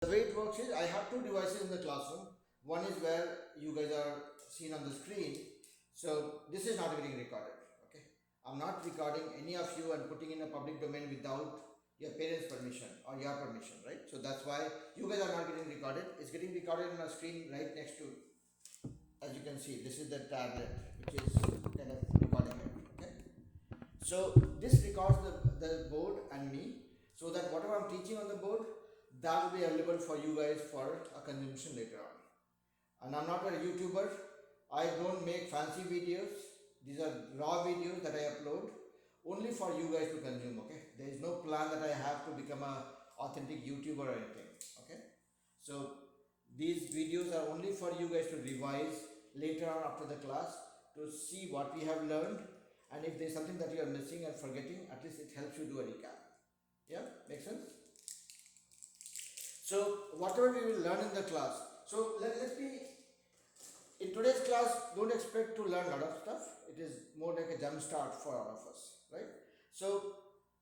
The way it works is I have two devices in the classroom. One is where you guys are seen on the screen. So this is not getting recorded. Okay, I'm not recording any of you and putting in a public domain without your parents' permission or your permission, right? So that's why you guys are not getting recorded. It's getting recorded on a screen right next to, as you can see, this is the tablet which is kind of recording it. Okay, so this records the board and me, so that whatever I'm teaching on the board, that will be available for you guys for a consumption later on. And I'm not a YouTuber. I don't make fancy videos. These are raw videos that I upload only for you guys to consume. Okay, there is no plan that I have to become a authentic YouTuber or anything. Okay, so these videos are only for you guys to revise later on after the class, to see what we have learned, and if there's something that you are missing and forgetting, at least it helps you do a recap. Yeah, makes sense? So whatever we will learn in the class, so let's be, in today's class, don't expect to learn a lot of stuff. It is more like a jump start for all of us, right? So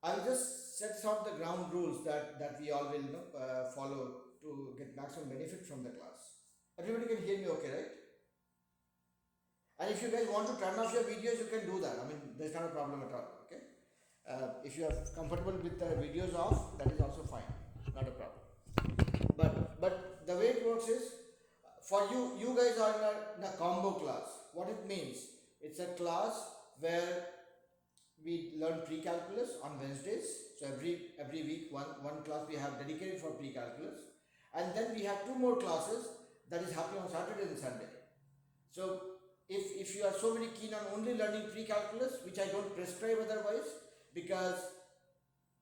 I'll just set some of the ground rules that we all will follow to get maximum benefit from the class. Everybody can hear me okay, right? And if you guys want to turn off your videos, you can do that. I mean, there's not a problem at all. Okay. If you are comfortable with the videos off, that is also fine. Not a problem. But the way it works is, for you guys are in a combo class. What it means? It's a class where we learn pre-calculus on Wednesdays. So every week one class we have dedicated for pre-calculus, and then we have two more classes that is happening on Saturday and Sunday. So if you are so very keen on only learning pre-calculus, which I don't prescribe otherwise, because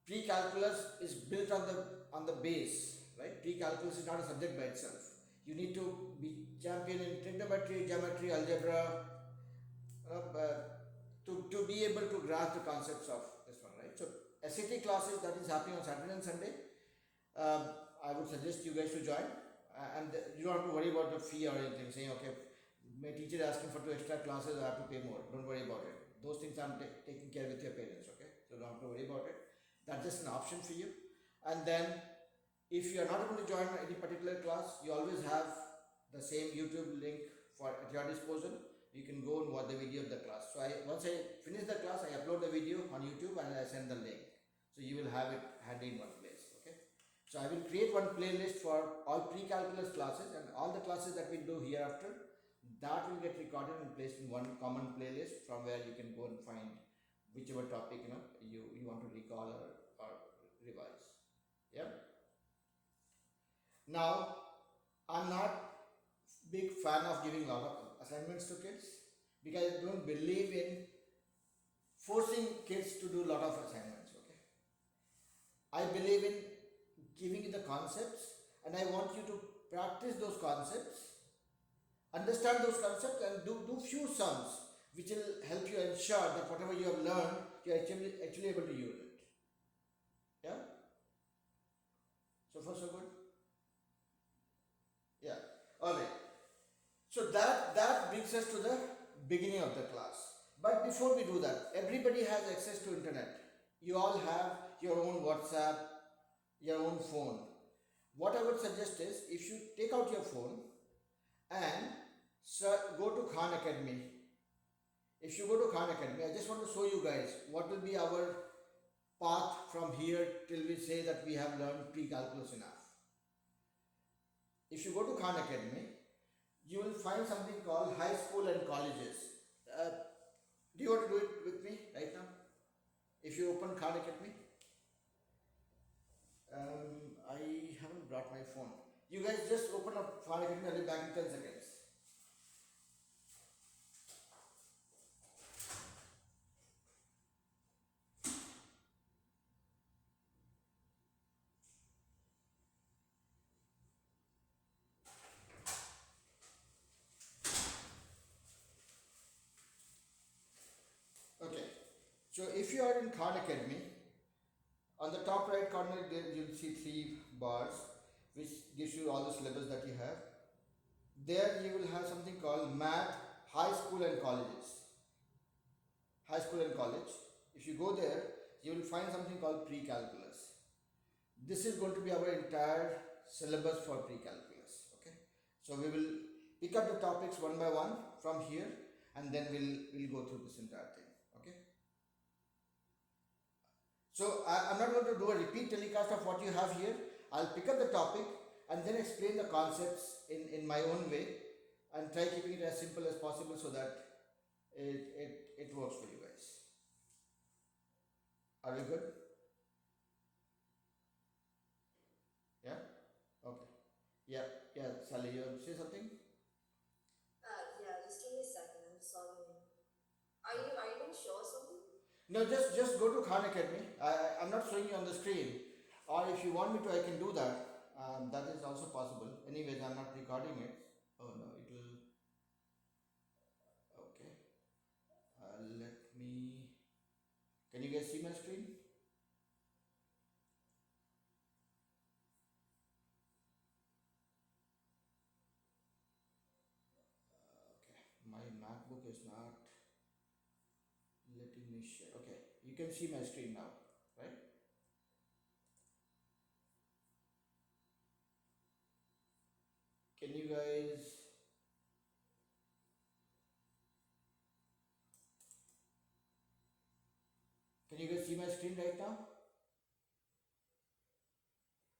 pre-calculus is built on the base, right? Pre-calculus is not a subject by itself. You need to be champion in trigonometry, geometry, algebra, to be able to grasp the concepts of this one, right? So SAT classes that is happening on Saturday and Sunday, I would suggest you guys to join, and you don't have to worry about the fee or anything. Saying okay, my teacher is asking for two extra classes, I have to pay more. Don't worry about it. Those things I'm taking care with your parents. Okay, so don't have to worry about it. That's just an option for you. And then, if you are not able to join any particular class, you always have the same YouTube link at your disposal. You can go and watch the video of the class. So once I finish the class, I upload the video on YouTube and I send the link. So you will have it handy in one place. Okay. So I will create one playlist for all pre-calculus classes, and all the classes that we do hereafter, that will get recorded and placed in one common playlist, from where you can go and find whichever topic you want to recall or revise. Yeah. Now, I'm not big fan of giving a lot of assignments to kids, because I don't believe in forcing kids to do a lot of assignments. Okay, I believe in giving you the concepts, and I want you to practice those concepts, understand those concepts, and do few sums which will help you ensure that whatever you have learned, you are actually able to use it. Yeah. So far so good. Yeah. All right. So that brings us to the beginning of the class. But before we do that, everybody has access to internet. You all have your own WhatsApp, your own phone. What I would suggest is, if you take out your phone and go to Khan Academy. If you go to Khan Academy, I just want to show you guys what will be our path from here till we say that we have learned pre-calculus enough. If you go to Khan Academy, you will find something called high school and colleges. Do you want to do it with me right now? If you open Khan Academy, I haven't brought my phone. You guys just open up Khan Academy. I'll be back in 10 seconds. Okay. So if you are in Khan Academy, on the top right corner you'll see three bars, which gives you all the syllabus that you have. There you will have something called Math, High School and Colleges. High School and College. If you go there, you will find something called Pre-Calculus. This is going to be our entire syllabus for pre-calculus. Okay, so we will pick up the topics one by one from here, and then we'll go through this entire thing. Okay, so I'm not going to do a repeat telecast of what you have here. I'll pick up the topic and then explain the concepts in my own way, and try keeping it as simple as possible so that it works for you guys. Are we good? Yeah? Okay. Yeah, Sally, you want to say something? Yeah, just give me a second. I'm just logging in. Are you going to show us something? No, just go to Khan Academy. I'm not showing you on the screen. Or if you want me to, I can do that. That is also possible. Anyways, I'm not recording it. Oh no, it will. Okay. Let me. Can you guys see my screen? Okay. My MacBook is not letting me share. Okay. You can see my screen now, right? Can you guys. Can you guys see my screen right now?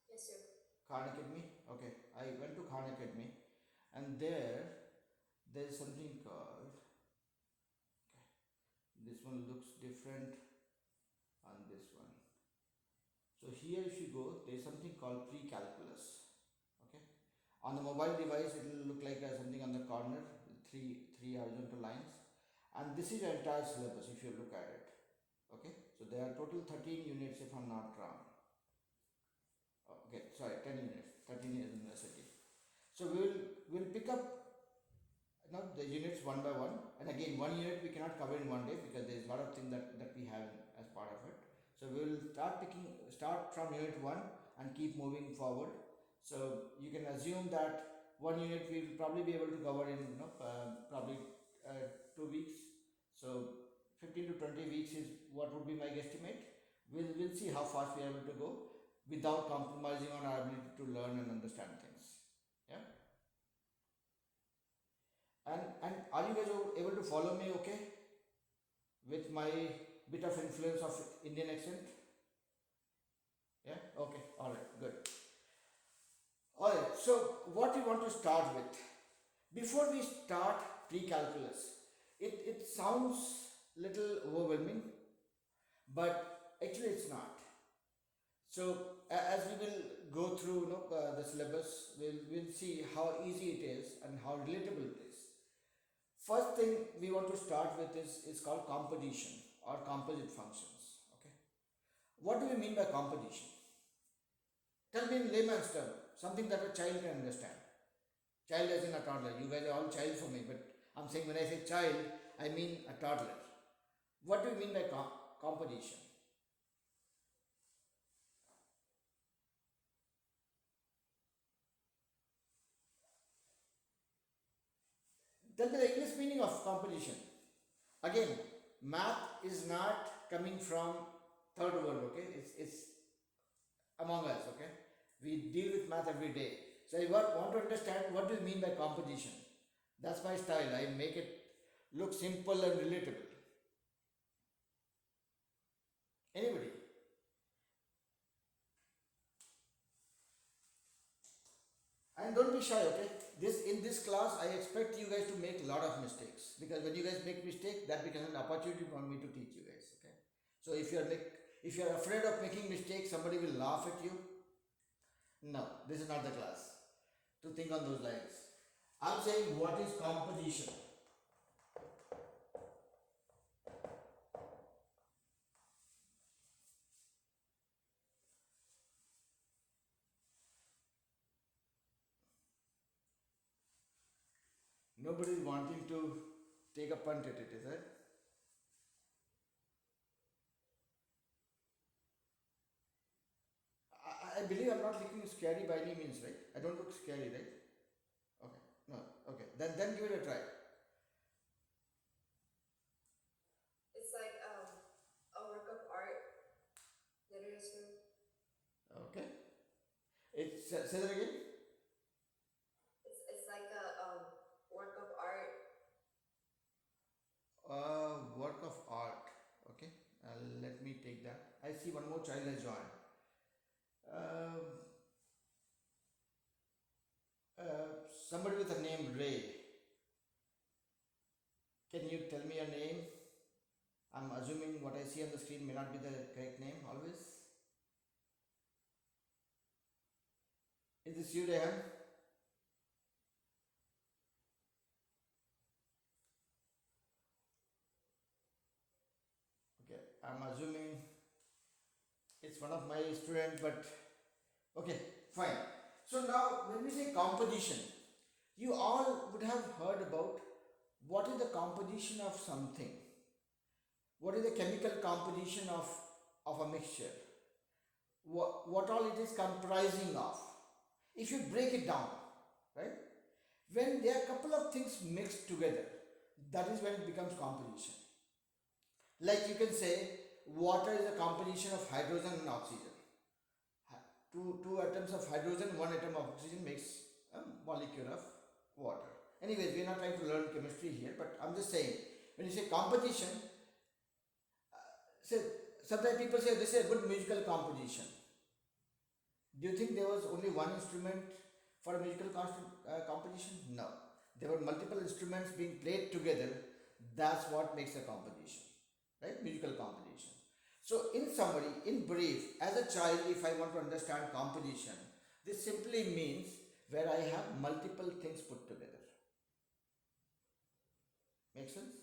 Yes, sir. Khan Academy. Okay. I went to Khan Academy, and there's something called. This one looks different on this one. So here if you go, there is something called pre-calculus. Okay. On the mobile device, it will look like something on the corner, three horizontal lines, and this is the entire syllabus if you look at it. Okay. So there are total 13 units if I'm not wrong. Okay, sorry, 10 units. 13 is university. So we'll pick up now the units one by one, and again one unit we cannot cover in one day because there is a lot of things that we have as part of it. So we will start from unit 1 and keep moving forward. So you can assume that one unit we will probably be able to cover in probably 2 weeks. So 15 to 20 weeks is what would be my guesstimate. We'll see how fast we are able to go without compromising on our ability to learn and understand things. Yeah. And are you guys able to follow me okay with my bit of influence of Indian accent? Yeah, okay, alright, good. Alright, so what we want to start with, before we start pre-calculus, it sounds little overwhelming, but actually it's not. So as we will go through the syllabus, we'll see how easy it is and how relatable it is. First thing we want to start with is called composition or composite functions. Okay. What do we mean by composition? Tell me in layman's term, something that a child can understand. Child as in a toddler. You guys are all child for me, but I'm saying when I say child, I mean a toddler. What do you mean by composition? Tell me the English meaning of composition. Again, math is not coming from third world, okay? It's among us, okay? We deal with math every day. So I want to understand what do you mean by composition. That's my style. I make it look simple and relatable. Anybody? And don't be shy, okay? In this class, I expect you guys to make a lot of mistakes because when you guys make mistake, that becomes an opportunity for me to teach you guys. Okay. So if you are afraid of making mistakes, somebody will laugh at you. No, this is not the class to think on those lines. I'm saying what is composition? Nobody is wanting to take a punt at it, is it? I believe I'm not looking scary by any means, right? I don't look scary, right? Okay. No. Okay. Then give it a try. It's like a work of art, literally, sir. Okay. It's say that again. It's like a work of art. Work of art. Okay, let me take that. I see one more child has joined. Um, Somebody with a name Ray. Can you tell me your name? I'm assuming what I see on the screen may not be the correct name always. Is this you, Rehan? Okay, I'm assuming it's one of my students, but okay, fine. So now when we say composition, you all would have heard about what is the composition of something, what is the chemical composition of a mixture, what all it is comprising of. If you break it down, right, when there are a couple of things mixed together, that is when it becomes composition. Like you can say water is a composition of hydrogen and oxygen. Two atoms of hydrogen, one atom of oxygen makes a molecule of water. Anyways, we are not trying to learn chemistry here, but I'm just saying, when you say composition, say, sometimes people say this is a good musical composition. Do you think there was only one instrument for a musical composition? No. There were multiple instruments being played together. That's what makes a composition, right? Musical composition. So, in summary, in brief, as a child, if I want to understand composition, this simply means where I have multiple things put together. Make sense?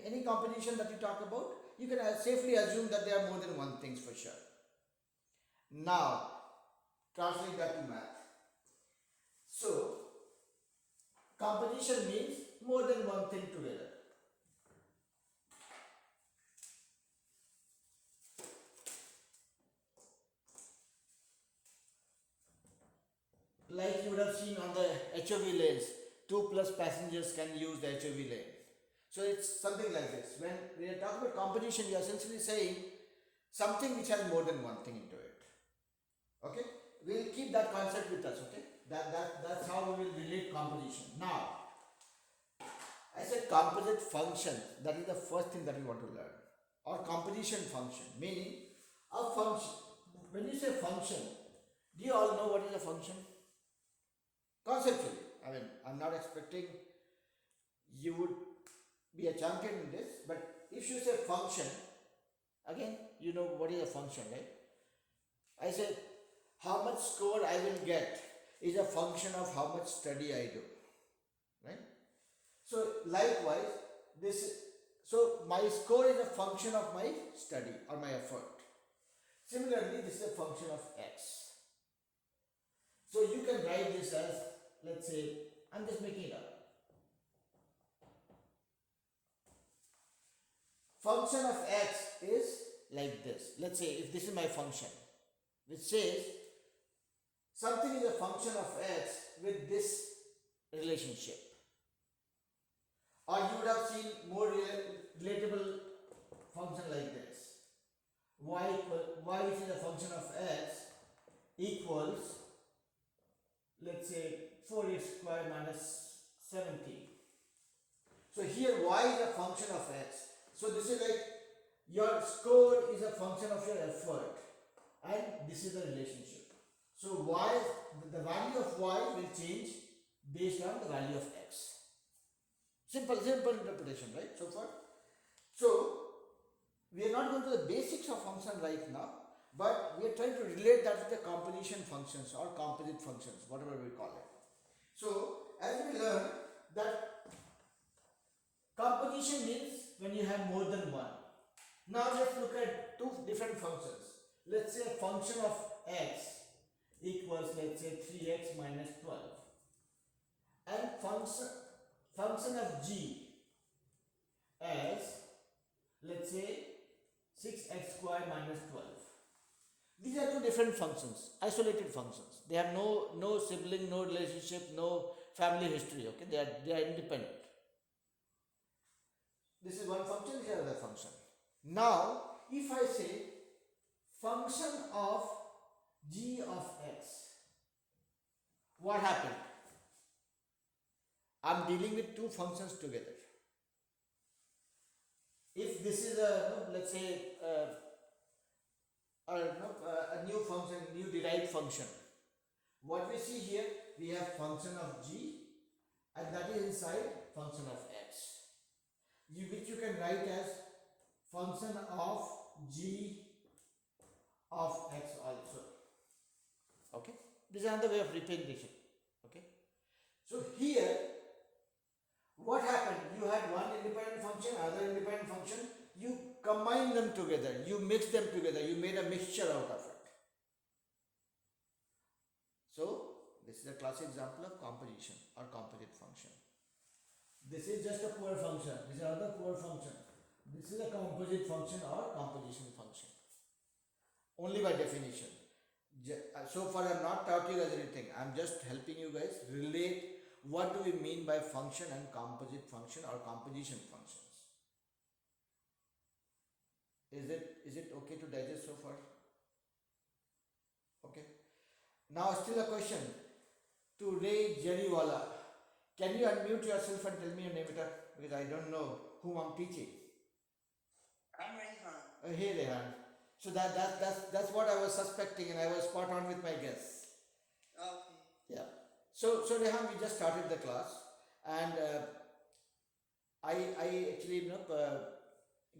Any composition that you talk about, you can safely assume that there are more than one things for sure. Now, translate that to math. So, composition means more than one thing together. Like you would have seen on the HOV lanes, 2 plus passengers can use the HOV lane. So it's something like this. When we are talking about composition, we are essentially saying something which has more than one thing into it. Okay? We'll keep that concept with us, okay? That's how we will relate composition. Now, I said composite function, that is the first thing that we want to learn. Or composition function, meaning a function. When you say function, do you all know what is a function? Conceptually, I mean, I'm not expecting you would be a champion in this, but if you say function, again, you know what is a function, right? I said, how much score I will get is a function of how much study I do, right? So, likewise, so my score is a function of my study or my effort. Similarly, this is a function of x. So, you can write this as, let's say, I'm just making it up. Function of x is like this. Let's say if this is my function, which says something is a function of x with this relationship. Or you would have seen more relatable function like this. Y which is a function of x equals, let's say, 4x squared minus 70. So here y is a function of x. So this is like your score is a function of your effort, and this is the relationship. So y, the value of y will change based on the value of x. Simple interpretation, right? So far. So we are not going to the basics of function right now, but we are trying to relate that with the composition functions or composite functions, whatever we call it. So as we learn that composition means when you have more than one. Now let's look at two different functions. Let's say a function of x equals, let's say, 3x minus 12, and function of g as, let's say, 6x squared minus 12. These are two different functions, isolated functions. They have no sibling, no relationship, no family history. Okay, they are independent. This is one function, this is another function. Now, if I say function of g of x, what happened? I'm dealing with two functions together. If this is a, let's say, a new function, new derived function, what we see here, we have function of g, and that is inside function of x, which you can write as function of g of x also. Okay, this is another way of representation. Okay, so here what happened? You had one independent function, other independent function, you combine them together, you mix them together, you made a mixture out of it. So this is a classic example of composition or composite function. This is just a poor function, this is another poor function. This is a composite function or composition function. Only by definition. So far I have not taught you guys anything. I am just helping you guys relate what do we mean by function and composite function or composition functions. Is it okay to digest so far? Okay. Now still a question to Ray Jeriwala. Can you unmute yourself and tell me your name better? Because I don't know whom I'm teaching. I'm Rehan. Hey Rehan. So that's what I was suspecting, and I was spot on with my guess. Okay. Yeah. So Rehan, we just started the class, and I actually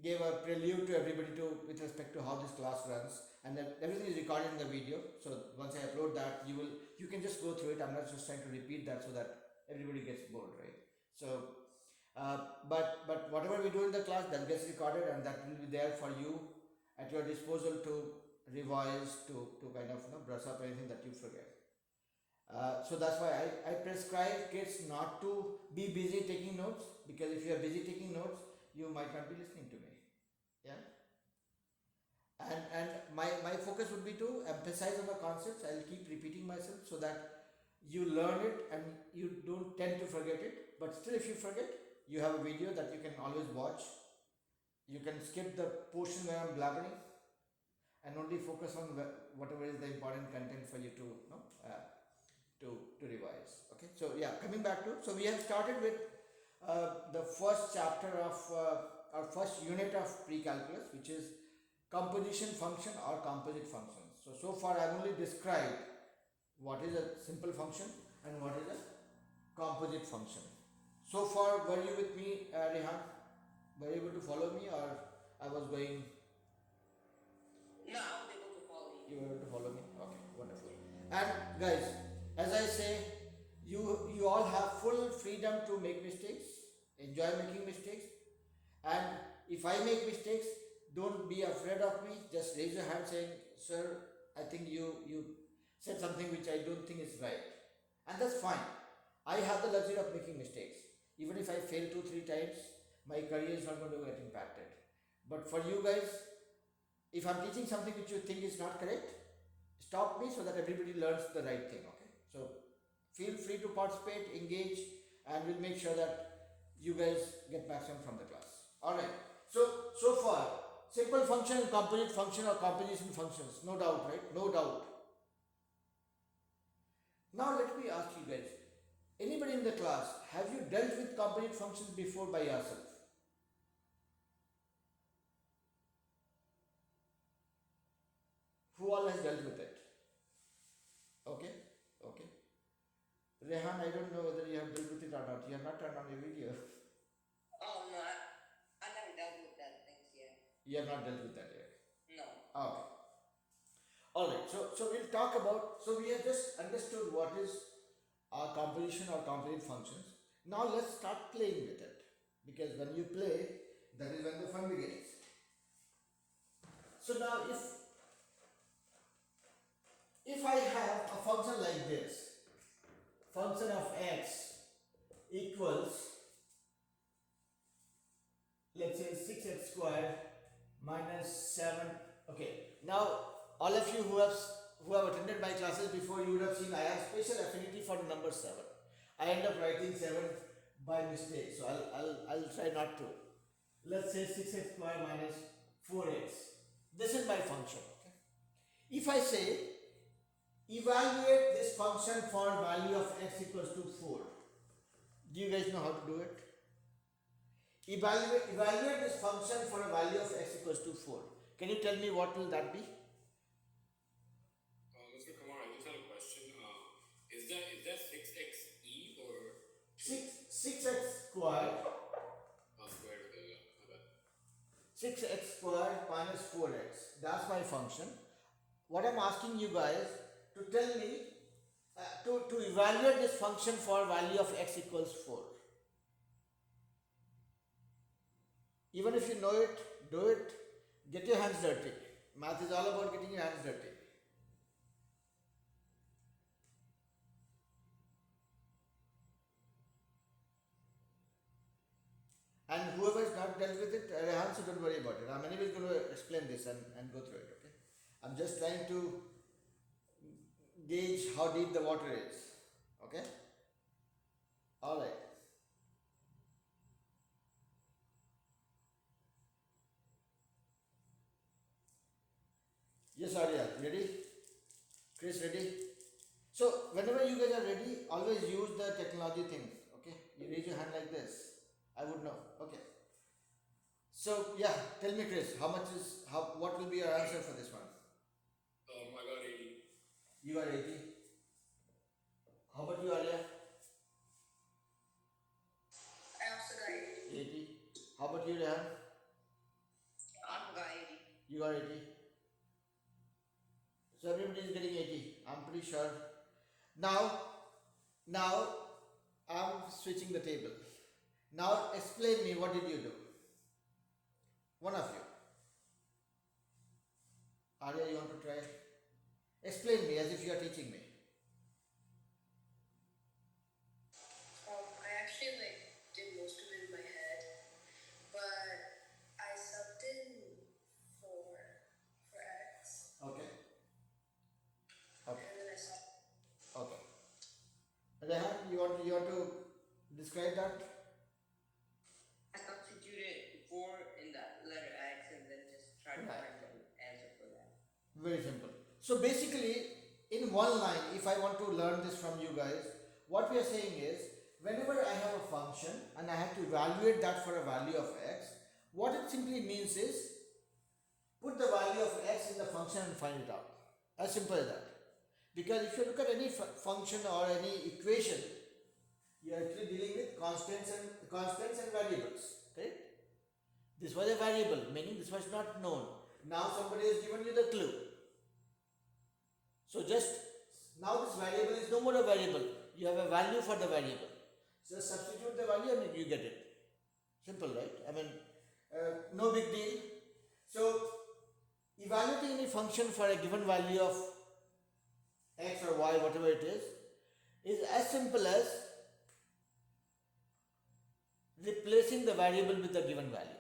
gave a prelude to everybody with respect to how this class runs, and everything is recorded in the video. So once I upload that, you can just go through it. I'm not just trying to repeat that so that everybody gets bored, right? So but whatever we do in the class, that gets recorded, and that will be there for you at your disposal to revise, to kind of brush up anything that you forget. So that's why I prescribe kids not to be busy taking notes, because if you are busy taking notes, you might not be listening to me. Yeah. And my focus would be to emphasize on the concepts. I'll keep repeating myself so that you learn it and you don't tend to forget it. But still, if you forget, you have a video that you can always watch. You can skip the portion where I'm blabbering and only focus on whatever is the important content for you to revise. Okay, so yeah, coming back to, so we have started with the first chapter of our first unit of pre-calculus, which is composition function or composite functions. So far I've only described what is a simple function and what is a composite function. So far, were you with me, Rehan? Were you able to follow me, or I was going? No, I was able to follow you. You were able to follow me? Okay, wonderful. And guys, as I say, you all have full freedom to make mistakes, enjoy making mistakes, and if I make mistakes, don't be afraid of me. Just raise your hand saying, "Sir, I think you said something which I don't think is right," and that's fine. I have the luxury of making mistakes. Even if I fail 2-3 times, my career is not going to get impacted. But for you guys, if I'm teaching something which you think is not correct, stop me so that everybody learns the right thing. Okay, so feel free to participate, engage, and we'll make sure that you guys get maximum from the class. All right, so far simple function and composite function or composition functions, no doubt, right? No doubt. Now let me ask you guys, anybody in the class, have you dealt with composite functions before by yourself? Who all has dealt with it? Okay. Rehan, I don't know whether you have dealt with it or not. You have not turned on your video. Oh no, I never dealt with that things yet. You have not dealt with that yet. No. Okay. Alright, so we'll talk about, so we have just understood what is our composition or composite functions. Now let's start playing with it, because when you play, that is when the fun begins. So now if I have a function like this, function of x equals, let's say 6x squared minus 7. Okay, now all of you who have attended my classes before, you would have seen I have special affinity for the number 7. I end up writing 7 by mistake, so I'll try not to. Let's say 6x squared minus 4x. This is my function. Okay. If I say evaluate this function for value of x equals to 4. Do you guys know how to do it? Evaluate this function for a value of x equals to 4. Can you tell me what will that be? Mr. Kumar, I just had a question. Is that 6xe or 6x squared, squared? Okay, yeah, my bad. 6x squared minus 4x. That's my function. What I'm asking you guys to tell me, to evaluate this function for value of x equals 4. Even if you know it, do it. Get your hands dirty. Math is all about getting your hands dirty. And whoever is not dealt with it, Rehan, so don't worry about it. I'm anyways going to explain this and go through it, okay? I'm just trying to gauge how deep the water is, okay? Alright. Yes, Arya, ready? Chris, ready? So, whenever you guys are ready, always use the technology thing, okay? You raise your hand like this. I would know, okay? So, yeah, tell me, Chris, what will be your answer for this one? I got 80. You are 80. How about you, Arya? I also got 80. 80. How about you, Rehan? I got 80. You got 80. So everybody is getting 80. I'm pretty sure. Now I'm switching the table. Now explain me, what did you do? One of you. Arya, you want to try? Explain me as if you are teaching me. I actually did most of it in my head, but I subbed in for X, Okay. Okay. and then I saw. Okay. Rehan, you want to describe that? I substituted 4 in the letter X and then just tried to Right. find the answer for that. Very simple. So basically, in one line, if I want to learn this from you guys, what we are saying is, whenever I have a function and I have to evaluate that for a value of x, what it simply means is, put the value of x in the function and find it out. As simple as that. Because if you look at any function or any equation, you are actually dealing with constants and variables, right? This was a variable, meaning this was not known. Now somebody has given you the clue. So just now this variable is no more a variable. You have a value for the variable. Just substitute the value and you get it. Simple, right? I mean, no big deal. So evaluating any function for a given value of x or y, whatever it is as simple as replacing the variable with the given value.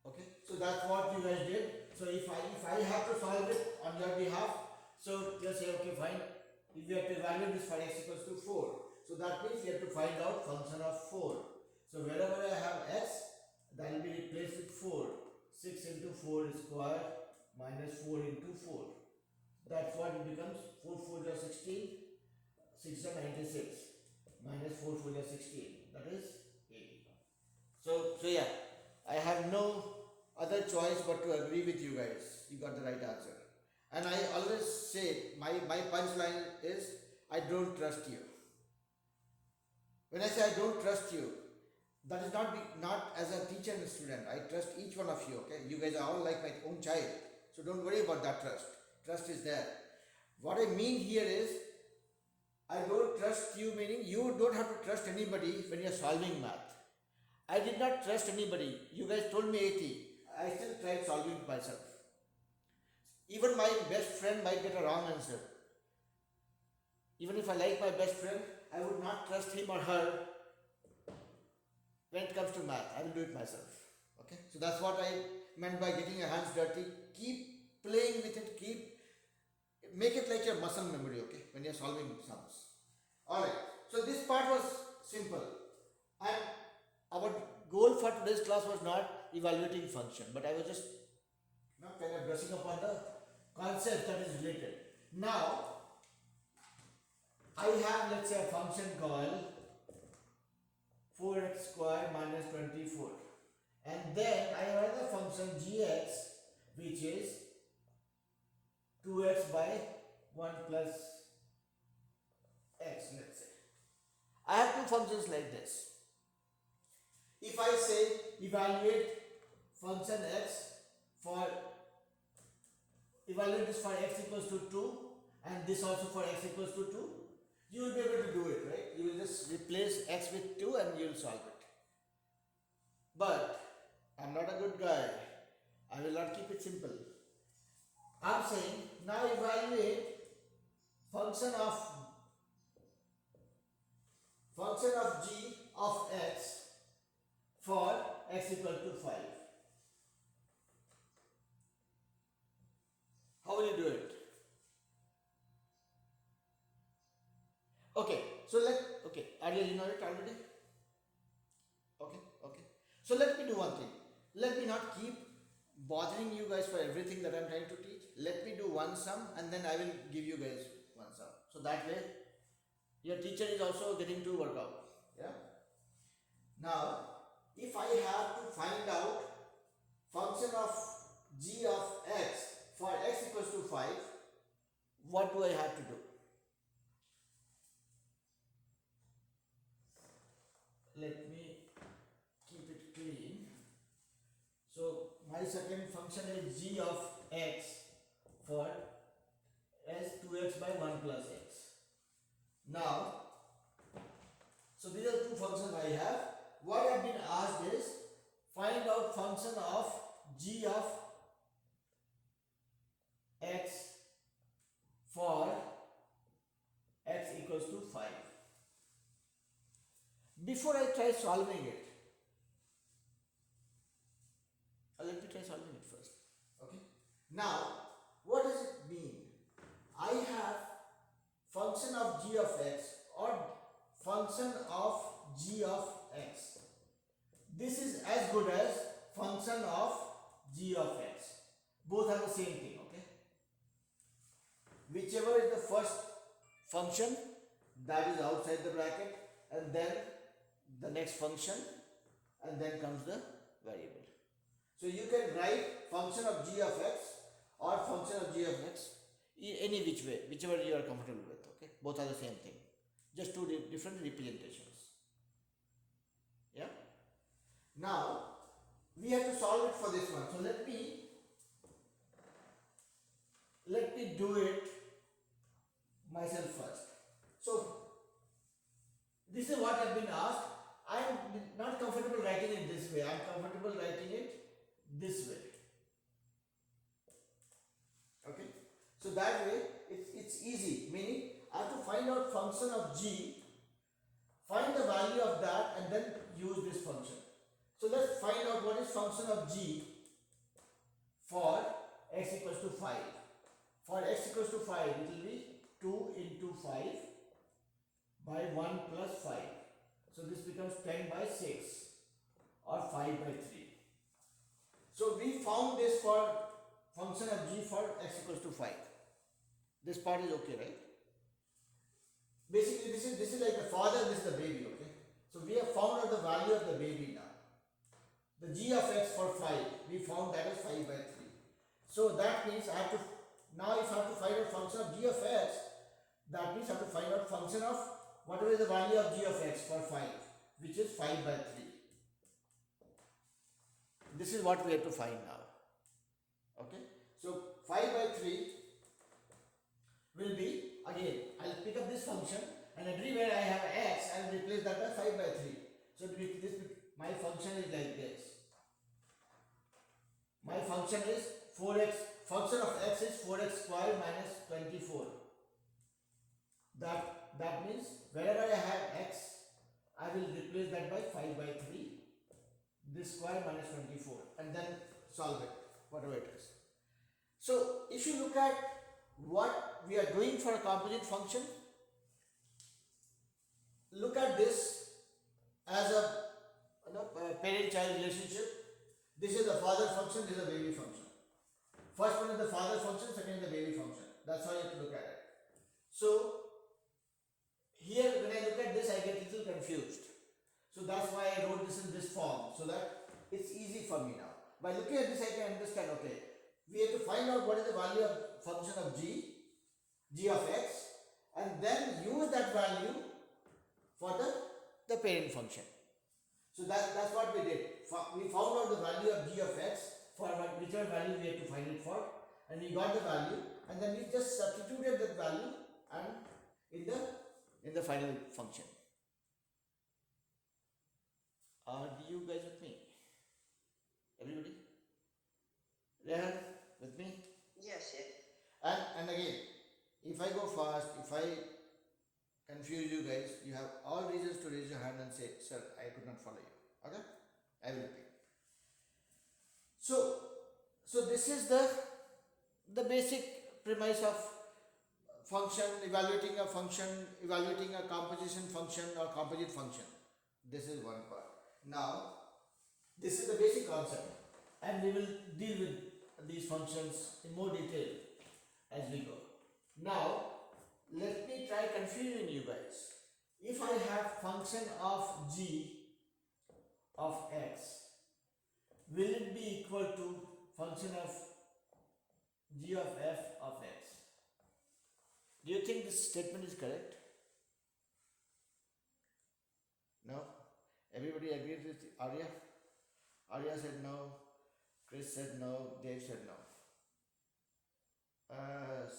Okay, so that's what you guys did. So if I have to solve it on your behalf, so just say, okay, fine. If we have to evaluate this for x equals to 4, so that means we have to find out function of 4. So wherever I have x, that will be replaced with 4. 6 into 4 is square minus 4 into 4. That's what it becomes. 4 4 is 16, 6 is 96, minus 4 4 is 16. That is 80. So yeah, I have no other choice but to agree with you guys. You got the right answer. And I always say, my punchline is, I don't trust you. When I say I don't trust you, that is not as a teacher and a student. I trust each one of you, okay? You guys are all like my own child. So don't worry about that trust. Trust is there. What I mean here is, I don't trust you, meaning you don't have to trust anybody when you're solving math. I did not trust anybody. You guys told me 80. I still tried solving it myself. Even my best friend might get a wrong answer. Even if I like my best friend, I would not trust him or her when it comes to math. I will do it myself. Okay? So that's what I meant by getting your hands dirty. Keep playing with it. Make it like your muscle memory, okay? When you're solving sums. Alright. So this part was simple. And our goal for today's class was not evaluating function, but I was just kind of brushing up on the concept that is related. Now, I have, let's say, a function called 4x square minus 24, and then I have another function gx which is 2x by 1 plus x, let's say. I have two functions like this. If I say evaluate function x for, evaluate this for x equals to 2 and this also for x equals to 2, you will be able to do it, right? You will just replace x with 2 and you will solve it. But I'm not a good guy. I will not keep it simple. I'm saying now evaluate function of g of x for x equal to 5. How will you do it? Okay, so earlier you know it already? Okay. So let me do one thing. Let me not keep bothering you guys for everything that I'm trying to teach. Let me do one sum and then I will give you guys one sum. So that way your teacher is also getting to work out. Yeah. Now, if I have to find out function of g of x for x equals to 5, what do I have to do? Let me keep it clean. So my second function is g of x for as 2x by 1 plus x. Now, so these are two functions I have. What I have been asked is find out function of g of x for x equals to 5. Before I try solving it, let me try solving it first. Okay. Now, what does it mean? I have function of g of x or function of g of x. This is as good as function of g of x. Both are the same thing, okay? Whichever is the first function, that is outside the bracket, and then the next function, and then comes the variable. So you can write function of g of x or function of g of x any which way, whichever you are comfortable with, okay? Both are the same thing, just two different representations. Yeah. Now we have to solve it for this one. So let me do it myself first. So this is what I've been asked. I am not comfortable writing it this way. I am comfortable writing it this way. Okay. So that way it's easy. Meaning I have to find out function of g, find the value of that, and then use this function. So let's find out what is function of g for x equals to 5. For x equals to 5, it will be 2 into 5 by 1 plus 5. So this becomes 10 by 6 or 5 by 3. So we found this for function of g for x equals to 5. This part is okay, right? Basically, this is like the father, this is the baby, okay? So we have found out the value of the baby now. The g of x for 5, we found that is 5 by 3. So that means I have to, now if I have to find out function of g of x, that means I have to find out function of whatever is the value of g of x for 5, which is 5 by 3. This is what we have to find now. Okay? So 5 by 3 will be, again, I'll pick up this function and everywhere I have x, I'll replace that by 5 by 3. So my function is like this. My function is 4x, function of x is 4x square minus 24. That means wherever I have x, I will replace that by 5 by 3, this square minus 24, and then solve it, whatever it is. So if you look at what we are doing for a composite function, look at this as a parent-child relationship. This is the father function, this is the baby function. First one is the father function, second is the baby function. That's how you have to look at it. So this in this form so that it's easy for me now. By looking at this, I can understand, okay, we have to find out what is the value of function of g of x, and then use that value for the parent function. So that's what we did. We found out the value of g of x for whichever value we had to find it for, and we got the value, and then we just substituted that value and in the final function. Are you guys with me? Everybody? Rehan, with me? Yes, yes. And again, if I go fast, if I confuse you guys, you have all reasons to raise your hand and say, sir, I could not follow you. Okay? I will repeat. So this is the basic premise of function, evaluating a function, evaluating a composition function or composite function. This is one part. Now, this is the basic concept, and we will deal with these functions in more detail as we go. Now, let me try confusing you guys. If I have function of g of x, will it be equal to function of g of f of x? Do you think this statement is correct? No? Everybody agrees with Arya? Arya said no, Chris said no, Dave said no.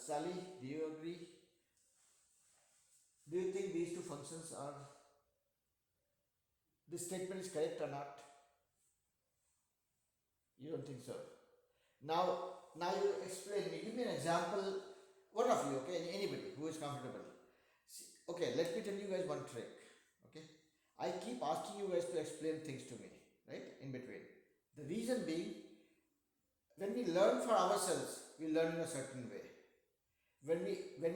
Sally, do you agree? Do you think these two functions are, this statement is correct or not? You don't think so? Now you explain me, give me an example, one of you, okay, anybody who is comfortable. See, okay, let me tell you guys one trick, okay. I keep asking you guys to explain things to me, right, in between. The reason being, when we learn for ourselves, we learn in a certain way. When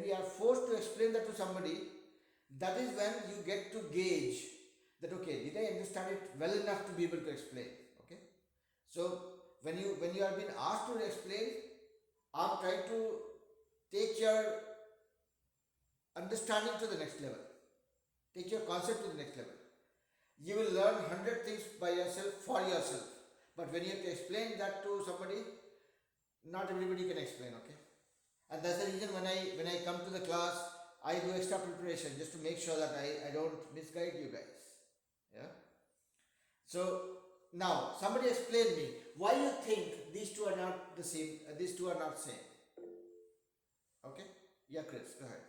we are forced to explain that to somebody, that is when you get to gauge that, okay, did I understand it well enough to be able to explain, okay. So when you are being asked to explain, I'm trying to take your understanding to the next level, take your concept to the next level. You will learn 100 things by yourself, for yourself, but when you have to explain that to somebody, not everybody can explain, okay. And that's the reason when I come to the class, I do extra preparation just to make sure that I don't misguide you guys. Yeah. So now somebody explain me why you think these two are not the same. These two are not same. Okay. Yeah, Chris, go ahead.